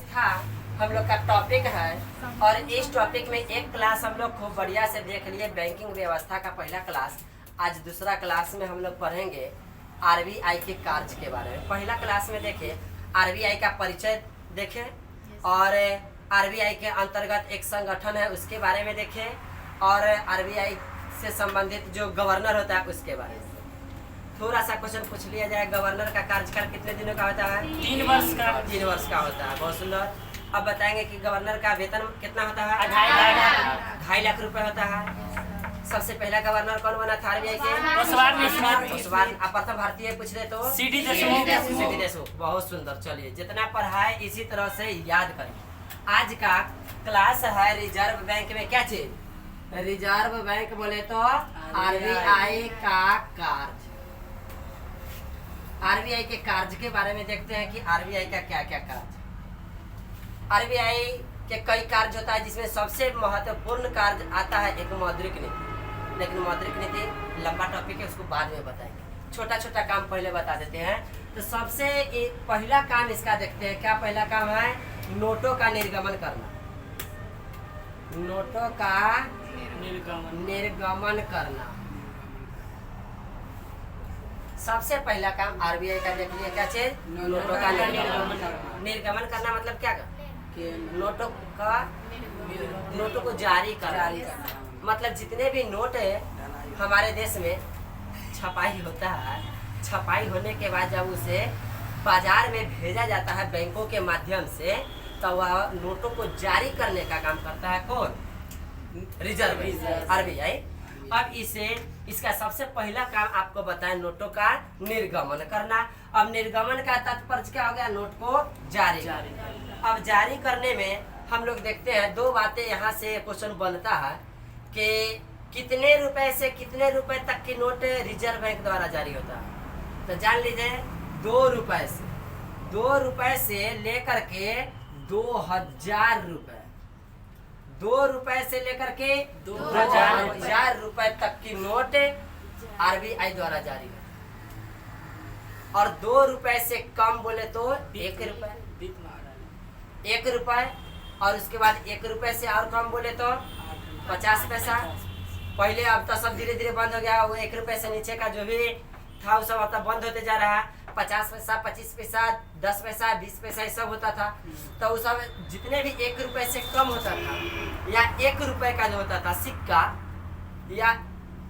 था हम लोग का टॉपिक है और इस टॉपिक में एक क्लास हम लोग खूब बढ़िया से देख लिए बैंकिंग व्यवस्था का पहला क्लास। आज दूसरा क्लास में हम लोग पढ़ेंगे आरबीआई के कार्य के बारे में। पहला क्लास में देखे आरबीआई का परिचय देखे और आरबीआई के अंतर्गत एक संगठन है उसके बारे में देखे और आरबीआई से संबंधित जो गवर्नर होता है उसके बारे में थोड़ा सा क्वेश्चन पूछ लिया जाए। गवर्नर का कार्यकाल कितने दिनों का होता है? 3 वर्ष का। 3 वर्ष का होता है। बहुत सुंदर। अब बताएंगे कि गवर्नर का वेतन कितना होता है? 2.5 लाख रुपए होता है। सबसे पहला गवर्नर कौन बना था आरबीआई के? प्रथम भारतीय पूछ ले तो सीडी देशमुख। बहुत सुंदर। चलिए जितना पढ़ाए इसी तरह से याद करें। आज का क्लास है रिजर्व बैंक में क्या चीज? रिजर्व बैंक बोले तो आरबीआई का कार्य। आरबीआई के कार्य के बारे में देखते हैं कि आरबीआई का क्या क्या कार्य। आरबीआई के कई कार्य होता है जिसमें सबसे महत्वपूर्ण कार्य आता है एक मौद्रिक नीति। लेकिन मौद्रिक नीति लंबा टॉपिक है, उसको बाद में बताएंगे। छोटा छोटा काम पहले बता देते हैं। तो सबसे पहला काम इसका देखते हैं। क्या पहला काम है? नोटों का निर्गमन करना। नोटों का निर्गमन करना सबसे पहला काम आरबीआई का देख लिया। क्या चीज? नोटों का निर्गमन करना मतलब क्या? नोटों को जारी करना। मतलब जितने भी नोट है हमारे देश में छपाई होता है, छपाई होने के बाद जब उसे बाजार में भेजा जाता है बैंकों के माध्यम से, तो वह नोटों को जारी करने का काम करता है कौन? Reserve RBI. अब इसका सबसे पहला काम आपको बताएं नोटों का निर्गमन करना। अब निर्गमन का तात्पर्य क्या हो गया? नोट को जारी। अब जारी करने में हम लोग देखते हैं दो बातें यहाँ से क्वेश्चन बनता है कि कितने रुपए से कितने रुपए तक की नोट रिजर्व बैंक द्वारा जारी होता है। तो जान लीजिए 2 रुपए से 2 रुपए से लेकर के 2000 रुपए, 2 रुपए से लेकर के 2000 रुपए तक की नोट आरबीआई द्वारा जारी है। और 2 रुपए से कम बोले तो 1 रुपए और उसके बाद 1 रुपए से और कम बोले तो 50 पैसा। पहले अब तो सब धीरे धीरे बंद हो गया। वो 1 रुपए से नीचे का जो भी था वो सब अब बंद होते जा रहा है। 50 पैसा, 25 पैसा, 10 पैसा, 20 पैसा ये सब होता था। तो वो सब जितने भी 1 रुपए से कम होता था या 1 रुपए का जो होता था सिक्का या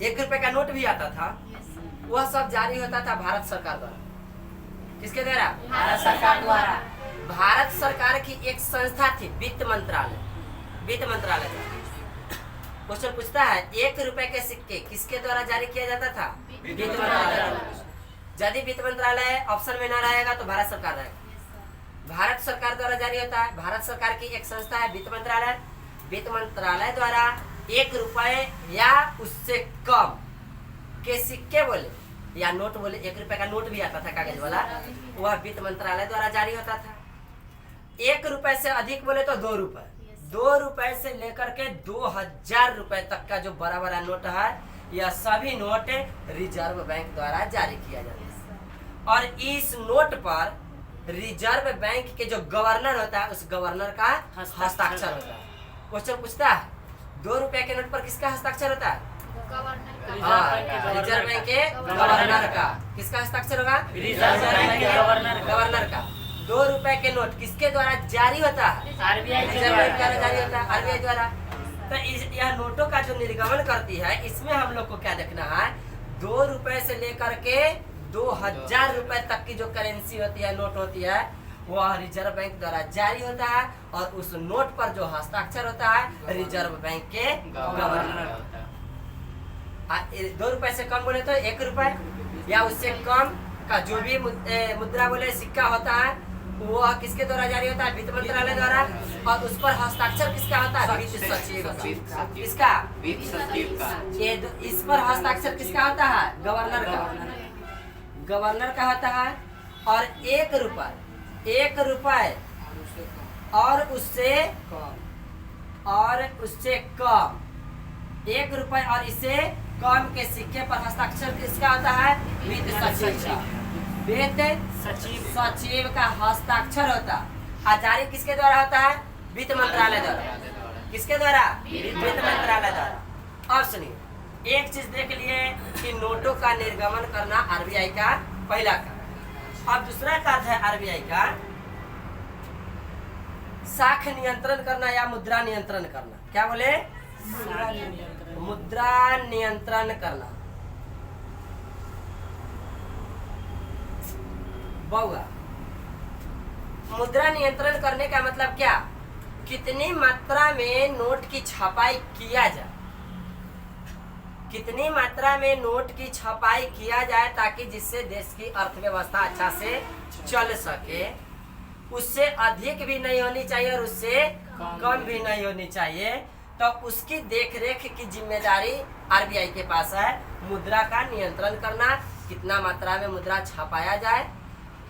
1 रुपए का नोट भी आता था, वह सब जारी होता था भारत सरकार द्वारा। किसके द्वारा? भारत सरकार द्वारा। भारत सरकार की एक संस्था थी वित्त मंत्रालय। वित्त मंत्रालय क्वेश्चन पूछता है 1 रुपए के सिक्के किसके द्वारा जारी किया जाता था? वित्त मंत्रालय। यदि वित्त मंत्रालय ऑप्शन में ना रहेगा तो भारत सरकार रहेगा। भारत सरकार द्वारा जारी होता है। भारत सरकार की एक संस्था है वित्त मंत्रालय। वित्त मंत्रालय द्वारा 1 रुपए या उससे कम के सिक्के बोले या नोट बोले, 1 रुपए का नोट भी आता था कागज वाला, वह वित्त मंत्रालय द्वारा जारी होता था। 1 रुपए से अधिक बोले तो 2 रुपए, 2 रुपए से लेकर के 2000 रुपए तक का जो बड़ा बड़ा नोट है, यह सभी नोट रिजर्व बैंक द्वारा जारी किया जाता है। और इस नोट पर रिजर्व बैंक के जो गवर्नर होता है उस गवर्नर का हस्ताक्षर होता है। क्वेश्चन पूछता है 2 रुपए के नोट पर किसका हस्ताक्षर होता है? रिजर्व बैंक के गवर्नर का। किसका हस्ताक्षर होगा? रिजर्व बैंक के गवर्नर का। 2 रुपए के नोट किसके द्वारा जारी होता है? आरबीआई रिजर्व बैंक द्वारा जारी होता है, आरबीआई द्वारा। तो यह नोटों का जो निर्गमन करती है इसमें हम लोग को क्या देखना है? 2 रुपए से लेकर के 2000 रुपए तक की जो करेंसी होती है, नोट होती है, वह रिजर्व बैंक द्वारा जारी होता है और उस नोट पर जो हस्ताक्षर होता है रिजर्व बैंक के गवर्नर होता है। 2 रुपए से कम बोले तो 1 रुपए या उससे कम का जो भी मुद्रा बोले सिक्का होता है वो किसके द्वारा जारी होता है? वित्त मंत्रालय द्वारा। और उस पर हस्ताक्षर किसका होता है? वित्त सचिव का। किसका? वित्त सचिव का। इस पर हस्ताक्षर किसका होता है? गवर्नर का। गवर्नर का होता है। और 1 रुपए और उससे कम 1 रुपए और इससे कम के सिक्के पर हस्ताक्षर किसका होता है? वित्त सचिव का। वित्त सचिव का हस्ताक्षर होता। और जारी किसके द्वारा होता है? वित्त मंत्रालय द्वारा। किसके द्वारा? वित्त मंत्रालय द्वारा। अब सुनिए, एक चीज देख लिए कि नोटों का निर्गमन करना आरबीआई का पहला कार्य। अब दूसरा कार्य है आरबीआई का साख नियंत्रण करना या मुद्रा नियंत्रण करना। क्या बोले? मुद्रा नियंत्रण करना। बहुआ मुद्रा नियंत्रण करने का मतलब क्या? कितनी मात्रा में नोट की छपाई किया जाए, कितनी मात्रा में नोट की छपाई किया जाए ताकि जिससे देश की अर्थव्यवस्था अच्छा से चल सके। उससे अधिक भी नहीं होनी चाहिए और उससे कम भी नहीं होनी चाहिए। तो उसकी देखरेख की जिम्मेदारी आरबीआई के पास है। मुद्रा का नियंत्रण करना, कितना मात्रा में मुद्रा छपाया जाए।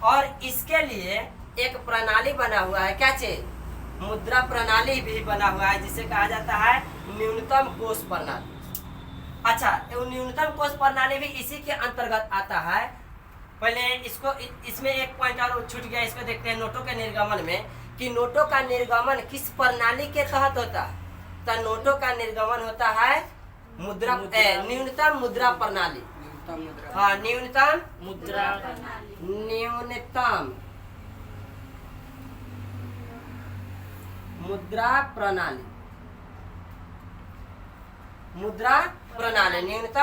और इसके लिए एक प्रणाली बना हुआ है। क्या चीज? मुद्रा प्रणाली भी बना हुआ है जिसे कहा जाता है न्यूनतम कोष प्रणाली। अच्छा, न्यूनतम कोष प्रणाली भी इसी के अंतर्गत आता है। पहले इसको इसमें एक पॉइंट और छूट गया, इसको देखते हैं नोटों के निर्गमन में कि नोटों का निर्गमन किस प्रणाली के तहत होता है। तो नोटों का निर्गमन होता है न्यूनतम मुद्रा प्रणाली। हाँ, न्यूनतम मुद्रा प्रणाली। न्यूनतम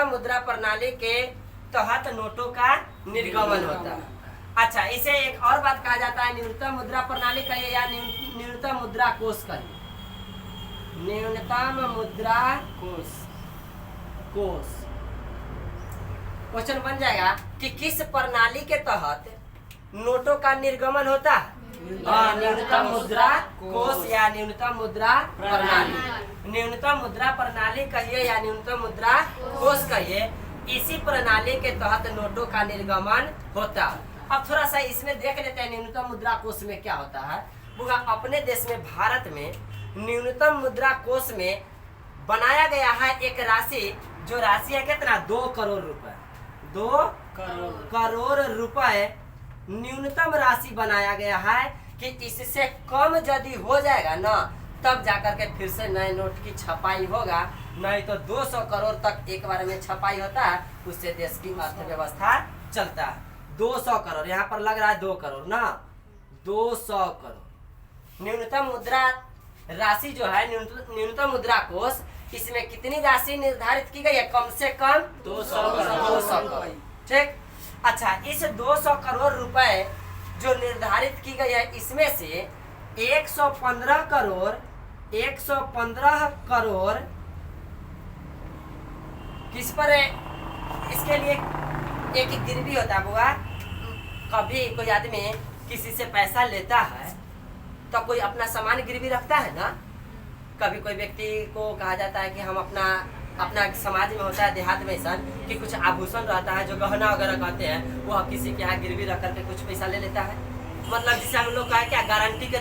मुद्रा प्रणाली के तहत नोटों का निर्गमन होता है। अच्छा, इसे एक और बात कहा जाता है, न्यूनतम मुद्रा प्रणाली कहिए या न्यूनतम मुद्रा कोष कहिए। न्यूनतम मुद्रा कोष। क्वेश्चन बन जाएगा कि किस प्रणाली के तहत नोटों का निर्गमन होता है? न्यूनतम मुद्रा कोष या न्यूनतम मुद्रा प्रणाली। न्यूनतम मुद्रा प्रणाली कहिए या न्यूनतम मुद्रा कोष कहिए, इसी प्रणाली के तहत नोटों का निर्गमन होता है। अब थोड़ा सा इसमें देख लेते हैं न्यूनतम मुद्रा कोष में क्या होता है। अपने देश में, भारत में न्यूनतम मुद्रा कोष में बनाया गया है एक राशि, जो राशि है कितना? 2 करोड़ रुपए। 2 करोड़ रुपए न्यूनतम राशि बनाया गया है कि इससे कम यदि हो जाएगा ना, तब जाकर के फिर से नए नोट की छपाई होगा। नहीं तो 200 करोड़ तक एक बार में छपाई होता है, उससे देश की अर्थव्यवस्था चलता है। 200 करोड़, यहाँ पर लग रहा है 2 करोड़ ना, 200 करोड़ न्यूनतम मुद्रा राशि जो है, न्यूनतम मुद्रा कोष, इसमें कितनी राशि निर्धारित की गई है? कम से कम 200 करोड़। ठीक। अच्छा, इस 200 करोड़ रुपए जो निर्धारित की गई है, इसमें से 115 करोड़ किस पर है? इसके लिए एक गिरवी होता है बुआ। कभी कोई आदमी किसी से पैसा लेता है तो कोई अपना सामान गिरवी रखता है ना। कभी कोई व्यक्ति को कहा जाता है कि हम अपना समाज में होता है, देहात में ऐसा कि कुछ आभूषण रहता है जो गहना वगैरह कहते हैं, वो किसी के यहाँ गिरवी रख करके कुछ पैसा ले लेता है। मतलब जिसे हम लोग कहा क्या, गारंटी के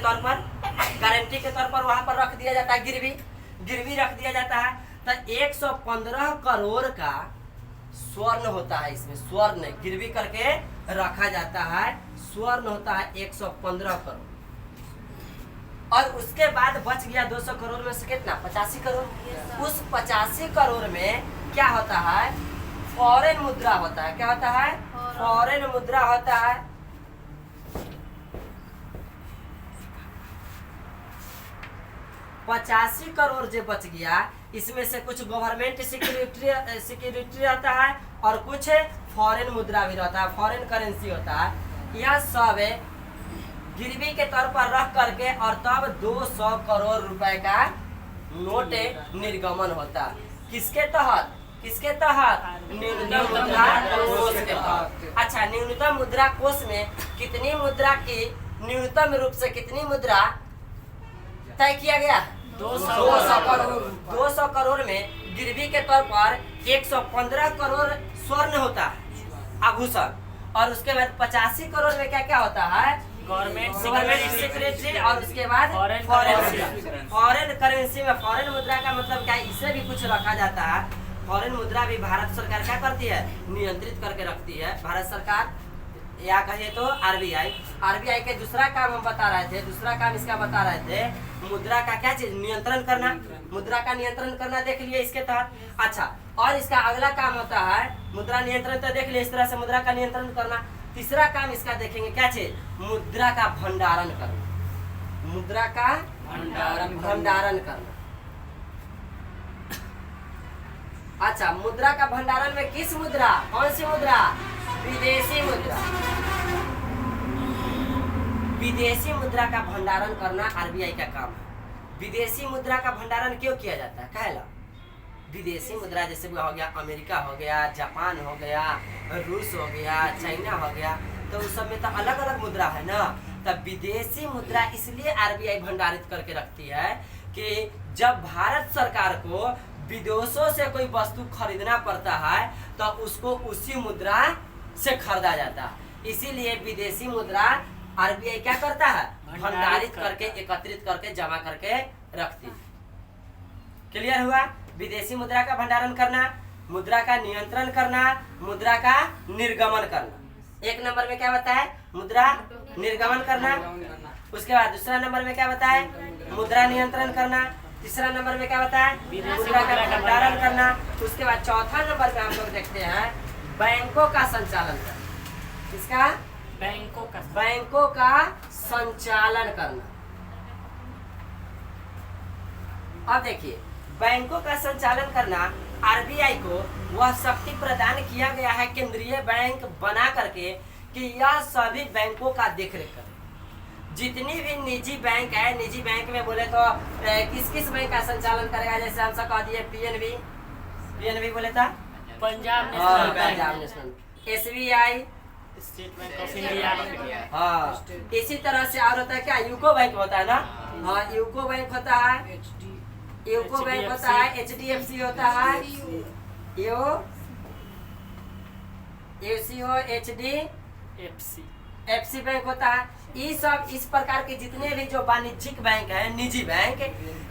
तौर पर वहाँ पर रख दिया जाता है, गिरवी रख दिया जाता है। तो 115 करोड़ का स्वर्ण होता है, इसमें स्वर्ण गिरवी करके रखा जाता है, स्वर्ण होता है 115 करोड़। और उसके बाद बच गया 200 करोड़ में से कितना? 85 करोड़। उस 85 करोड़ में क्या होता है? फॉरेन मुद्रा होता है। क्या होता है? फॉरेन मुद्रा होता है। 85 करोड़ जो बच गया, इसमें से कुछ गवर्नमेंट सिक्योरिटी रहता है और कुछ फॉरेन मुद्रा भी रहता है, फॉरेन करेंसी होता है। यह सब गिरवी के तौर पर रख करके और तब 200 करोड़ रुपए का नोट निर्गमन होता है। किसके तहत? न्यूनतम मुद्रा कोष के तहत। अच्छा, न्यूनतम मुद्रा कोष में कितनी मुद्रा की न्यूनतम रूप से कितनी मुद्रा तय किया गया? 200 करोड़। 200 करोड़ में गिरवी के तौर पर 115 करोड़ स्वर्ण होता है, आभूषण। और उसके बाद 85 करोड़ में क्या क्या होता है? गवर्नमेंट सिक्योरिटी और उसके बाद फॉरेन करेंसी में फॉरेन मुद्रा का मतलब क्या है? इसे भी कुछ रखा जाता है। फॉरेन मुद्रा भी भारत सरकार क्या करती है? नियंत्रित करके रखती है भारत सरकार। या कहे तो आरबीआई। आरबीआई के दूसरा काम हम बता रहे थे, दूसरा काम इसका बता रहे थे मुद्रा का क्या चीज, नियंत्रण करना। मुद्रा का नियंत्रण करना देख लिए इसके तहत। अच्छा, और इसका अगला काम होता है मुद्रा नियंत्रण, तो देख लिए इस तरह से मुद्रा का नियंत्रण करना। तीसरा काम इसका देखेंगे क्या चीज, मुद्रा का भंडारण करना। मुद्रा का भंडारण करना। अच्छा, मुद्रा का भंडारण में किस मुद्रा, कौन सी मुद्रा, विदेशी मुद्रा। विदेशी मुद्रा का भंडारण करना आरबीआई का काम है। विदेशी मुद्रा का भंडारण क्यों किया जाता है, काहेला? विदेशी मुद्रा जैसे हो गया अमेरिका हो गया, जापान हो गया, रूस हो गया, चाइना हो गया, तो उस सब में तो अलग अलग मुद्रा है ना। तब विदेशी मुद्रा इसलिए आरबीआई भंडारित करके रखती है कि जब भारत सरकार को विदेशों से कोई वस्तु खरीदना पड़ता है तो उसको उसी मुद्रा से खरीदा जाता है। इसीलिए विदेशी मुद्रा आरबीआई क्या करता है, भंडारित करके, एकत्रित करके, जमा करके रखती है। क्लियर हुआ? विदेशी मुद्रा का भंडारण करना, मुद्रा का नियंत्रण करना, मुद्रा का निर्गमन करना। एक नंबर में क्या बताया, मुद्रा निर्गमन करना। उसके बाद दूसरा नंबर में क्या बताया, मुद्रा नियंत्रण करना। तीसरा नंबर में क्या बताया, मुद्रा का भंडारण करना। उसके बाद चौथा नंबर में हम लोग देखते हैं बैंकों का संचालन करना। किसका, बैंकों का संचालन करना। अब देखिए, बैंकों का संचालन करना, आरबीआई को वह शक्ति प्रदान किया गया है केंद्रीय बैंक बना करके कि यह सभी बैंकों का देखरेख करे। जितनी भी निजी बैंक है, निजी बैंक में बोले तो किस किस बैंक का संचालन करेगा, जैसे हम सब कह दिए पीएनबी बोले था, Punjab national, SBI, state bank of India. हाँ, इसी तरह से और होता है क्या, यूको बैंक होता है ना। हाँ, यूको बैंक होता है, यूको बैंक होता है, एचडीएफसी होता है, एफसी बैंक होता है। ये सब इस प्रकार के जितने भी जो वाणिज्यिक बैंक है, निजी बैंक,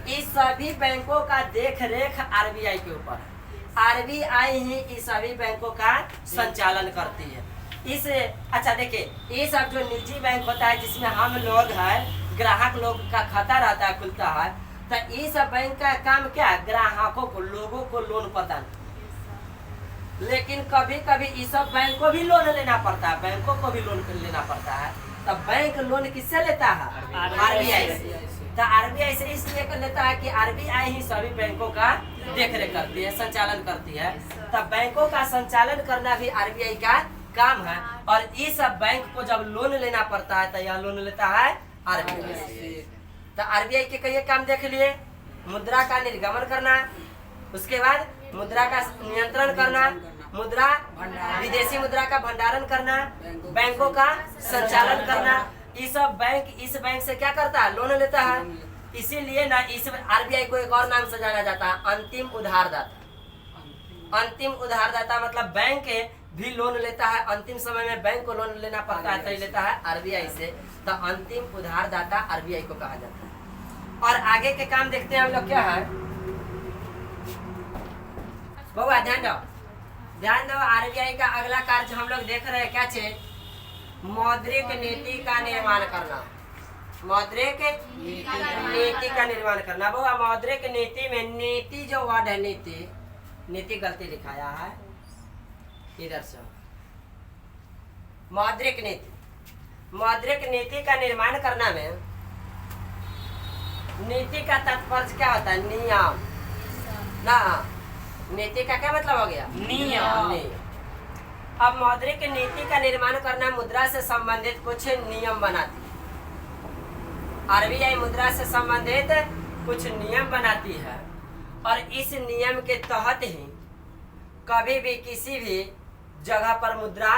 इस सभी बैंकों का देख रेख आरबीआई के ऊपर है। आरबीआई ही इस सभी बैंकों का संचालन करती है। इस अच्छा देखिए, ये सब जो निजी बैंक होता है जिसमें हम लोग हैं, ग्राहक लोग का खाता रहता है, खुलता है, तो ये सब बैंक का काम क्या है, ग्राहकों को, लोगों को लोन प्रदान। लेकिन कभी कभी इस सब बैंक को भी लोन लेना पड़ता है, बैंकों को भी लोन लेना पड़ता है। तब बैंक लोन किससे लेता है, आरबीआई से। तो आरबीआई से इसलिए कर लेता है कि आरबीआई ही सभी बैंकों का देखरेख करती है, संचालन करती है। तब बैंकों का संचालन करना भी आरबीआई का काम है। और इस सब बैंक को जब लोन लेना पड़ता है तो यह लोन लेता है आरबीआई से। तो आरबीआई के कई काम देख लिए, मुद्रा का निर्गमन करना, उसके बाद मुद्रा का नियंत्रण करना, मुद्रा विदेशी मुद्रा का भंडारण करना, बैंकों का संचालन करना। ये सब बैंक इस बैंक से क्या करता है, लोन लेता है। इसीलिए ना इस आरबीआई को एक और नाम से जाना जाता है, अंतिम उधारदाता। अंतिम उधारदाता मतलब बैंक भी लोन लेता है, अंतिम समय में बैंक को लोन लेना पड़ता है तो लेता है आरबीआई से। तो अंतिम उधारदाता आरबीआई को कहा जाता है। और आगे के काम देखते हैं हम लोग क्या है, बहुआ ध्यान दो। आरबीआई का अगला कार्य हम लोग देख रहे हैं क्या चीज, मौद्रिक नीति का निर्माण करना। मौद्रिक नीति का निर्माण करना। बहुआ मौद्रिक नीति में नीति जो वर्ड है, नीति गलती लिखाया है इधर से। मौद्रिक नीति का निर्माण करना में नीति का तात्पर्य क्या होता है, नियम ना। नीति का क्या मतलब हो गया, नियम। अब मौद्रिक नीति का निर्माण करना मुद्रा से संबंधित कुछ नियम बनाती है। आरबीआई मुद्रा से संबंधित कुछ नियम बनाती है और इस नियम के तहत ही कभी भी किसी भी जगह पर मुद्रा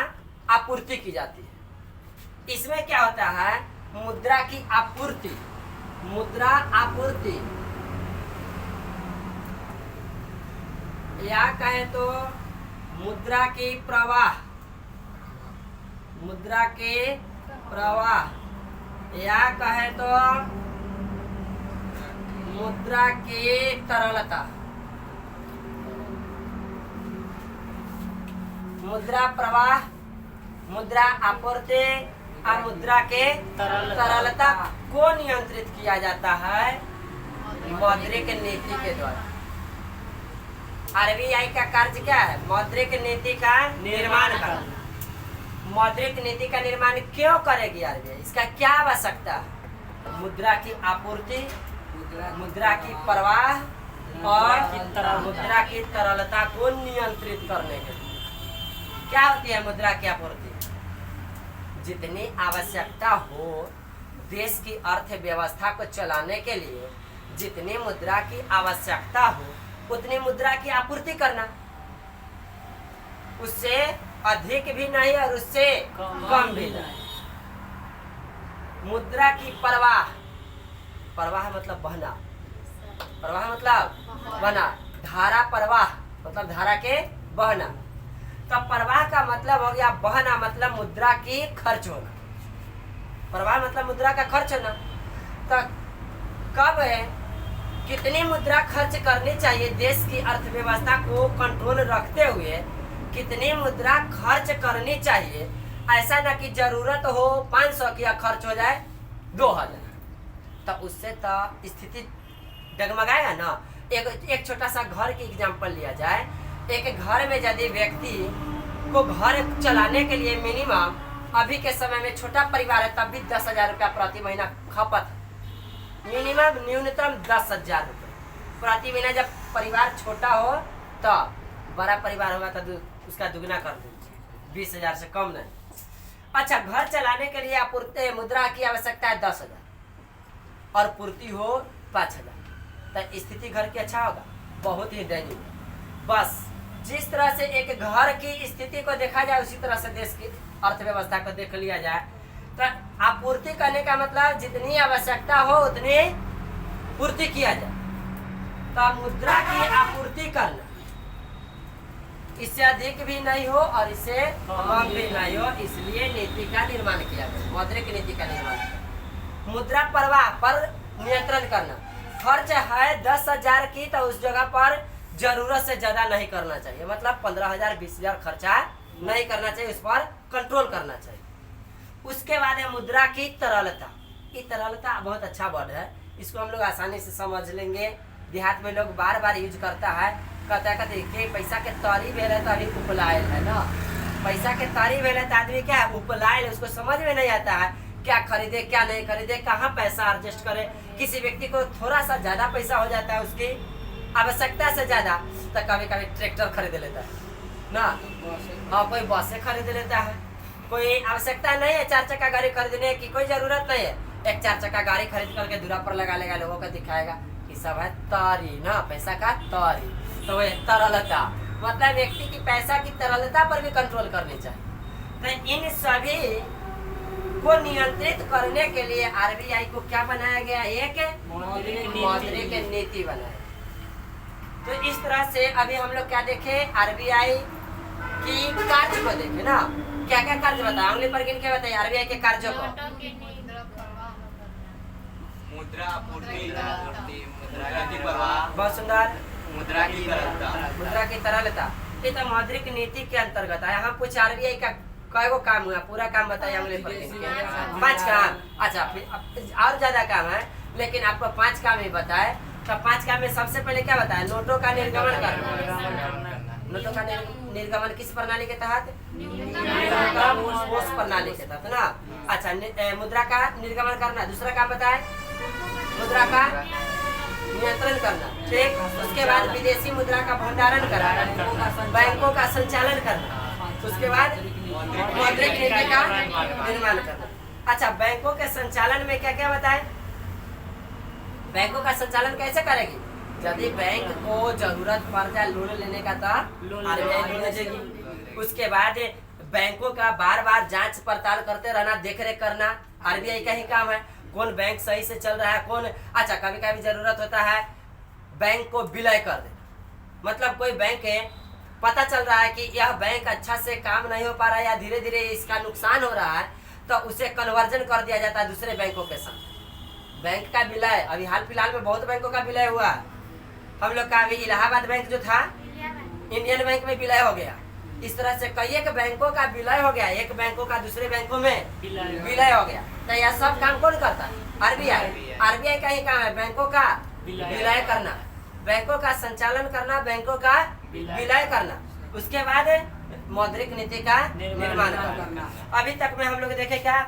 आपूर्ति की जाती है। इसमें क्या होता है, मुद्रा की आपूर्ति, मुद्रा आपूर्ति या कहे तो मुद्रा के प्रवाह, मुद्रा के प्रवाह या कहे तो मुद्रा की तरलता, मुद्रा प्रवाह मुद्रा आपूर्ति और मुद्रा के तरलता को नियंत्रित किया जाता है मौद्रिक नीति के द्वारा। आरबीआई का कार्य क्या है? मौद्रिक नीति का निर्माण करना। मौद्रिक नीति का निर्माण क्यों करेगी आरबीआई? इसका क्या आवश्यकता है? मुद्रा की आपूर्ति, मुद्रा की प्रवाह और मुद्रा की तरलता को नियंत्रित करने के लिए। क्या होती है मुद्रा की आपूर्ति? जितनी आवश्यकता हो देश की अर्थव्यवस्था को चलाने के लिए, जितनी मुद्रा की आवश्यकता हो उतनी मुद्रा की आपूर्ति करना, उससे अधिक भी नहीं और उससे कम भी नहीं। मुद्रा की प्रवाह, प्रवाह मतलब बहना, प्रवाह मतलब बहना, धारा प्रवाह मतलब धारा के बहना। तो प्रवाह का मतलब हो गया बहना, मतलब मुद्रा की खर्च होना। प्रवाह मतलब मुद्रा का खर्च होना। तो कब है, कितनी मुद्रा खर्च करनी चाहिए देश की अर्थव्यवस्था को कंट्रोल रखते हुए, कितनी मुद्रा खर्च करनी चाहिए। ऐसा ना कि जरूरत हो 500 की खर्च हो जाए 2000, तो उससे तो स्थिति डगमगाएगा ना। एक छोटा सा घर की एग्जांपल लिया जाए। एक घर में यदि व्यक्ति को घर चलाने के लिए मिनिमम अभी के समय में छोटा परिवार है तब भी 10,000 रुपया प्रति महीना खपत, मिनिमम न्यूनतम 10,000 रुपये प्रति महीना। जब परिवार छोटा हो तो बड़ा परिवार होगा तो उसका दुगना कर दीजिए, 20,000 से कम नहीं। अच्छा, घर चलाने के लिए आपूर्ति मुद्रा की आवश्यकता है 10,000 और पूर्ति हो 5,000, तो स्थिति घर की अच्छा होगा? बहुत ही दयनीय। बस जिस तरह से एक घर की स्थिति को देखा जाए उसी तरह से देश की अर्थव्यवस्था को देख लिया जाए। तो आपूर्ति करने का मतलब जितनी आवश्यकता हो उतनी पूर्ति किया जाए। तो मुद्रा की आपूर्ति करना, इससे अधिक भी नहीं हो और इससे कम भी नहीं हो, इसलिए नीति का निर्माण किया गया, मौद्रिक नीति का निर्माण किया। मुद्रा प्रवाह पर नियंत्रण करना, खर्च है 10,000 की तो उस जगह पर जरूरत से ज्यादा नहीं करना चाहिए, मतलब 15,000 20,000 खर्चा नहीं करना चाहिए, उस पर कंट्रोल करना चाहिए। उसके बाद है मुद्रा की तरलता। ये तरलता बहुत अच्छा वर्ड है, इसको हम लोग आसानी से समझ लेंगे। देहात में लोग बार बार यूज करता है, कहता है कि पैसा के तारी भेल है तो अभी उपलायल है ना। पैसा के तारी भेल है तो आदमी क्या है, उपलायल, उसको समझ में नहीं आता है क्या खरीदे क्या नहीं खरीदे, कहाँ पैसा एडजस्ट करे। किसी व्यक्ति को थोड़ा सा ज्यादा पैसा हो जाता है उसकी आवश्यकता से ज्यादा, तो कभी कभी ट्रैक्टर खरीद लेता है ना, हाँ, कोई बस से खरीद लेता है। कोई आवश्यकता नहीं है 4 चक्का गाड़ी खरीदने की, कोई जरूरत नहीं है, एक 4 चक्का गाड़ी खरीद करके दूरा पर लगा लेगा, लोगों को दिखाएगा। ये सब है तारी ना, पैसा का तारी। तो वह तरलता मतलब व्यक्ति की पैसा की तरलता पर भी कंट्रोल करनी चाहिए। तो इन सभी को नियंत्रित करने के लिए आरबीआई को क्या बनाया गया? एक मौद्रिक नीति बनाया। तो इस तरह से अभी हम लोग क्या देखे, आरबीआई की कार्य को देखे ना। क्या क्या कार्य बताया, उंगली पर गिन के बताइए आरबीआई के कार्यों को। मुद्रा आपूर्ति, मुद्रा की प्रवाह, बहुत सुंदर, मुद्रा की तरलता, मुद्रा की तरलता। ये तो मौद्रिक नीति के अंतर्गत है। यहाँ कुछ आरबीआई का कई वो काम हुआ, पूरा काम बताइए उंगली पर गिन के। 5 काम। अच्छा, फिर और ज्यादा काम है, लेकिन आपको 5 काम ही बताए। तो 5 काम में सबसे पहले क्या बताया? नोटों का निर्गमन करना। नोटों का निर्गमन किस प्रणाली के तहत? प्रणाली के तहत ना। अच्छा, मुद्रा का निर्गमन करना। दूसरा काम बताए, मुद्रा का नियंत्रण करना, ठीक। उसके बाद विदेशी मुद्रा का भंडारण करना, बैंकों का संचालन करना, उसके बाद मौद्रिक नीति का निर्माण करना। अच्छा, बैंकों के संचालन में क्या क्या बताए? बैंकों का संचालन कैसे करेगी? यदि बैंक को जरूरत पड़ जाए लोन लेने का तो आरबीआई लोन देगी। उसके बाद बैंकों का बार बार जांच पड़ताल करते रहना, देख रेख करना आरबीआई का ही काम है। कौन बैंक सही से चल रहा है, कौन। अच्छा, कभी कभी जरूरत होता है बैंक को विलय कर देना, मतलब कोई बैंक है पता चल रहा है कि यह बैंक अच्छा से काम नहीं हो पा रहा है या धीरे धीरे इसका नुकसान हो रहा है, तो उसे कन्वर्जन कर दिया जाता है दूसरे बैंकों के साथ। बैंक का विलय अभी हाल फिलहाल में बहुत बैंकों का विलय हुआ। हम लोग का अभी इलाहाबाद बैंक जो था इंडियन बैंक में विलय हो गया, इस तरह से कई एक बैंकों का विलय हो गया, एक बैंकों का दूसरे बैंकों में विलय। विलय हो गया। तो यह सब काम कौन करता है? आरबीआई। आरबीआई का ही काम है बैंकों का विलय करना, बैंकों का संचालन करना, बैंकों का विलय करना, उसके बाद मौद्रिक नीति का निर्माण करना। अभी तक में हम लोग देखे क्या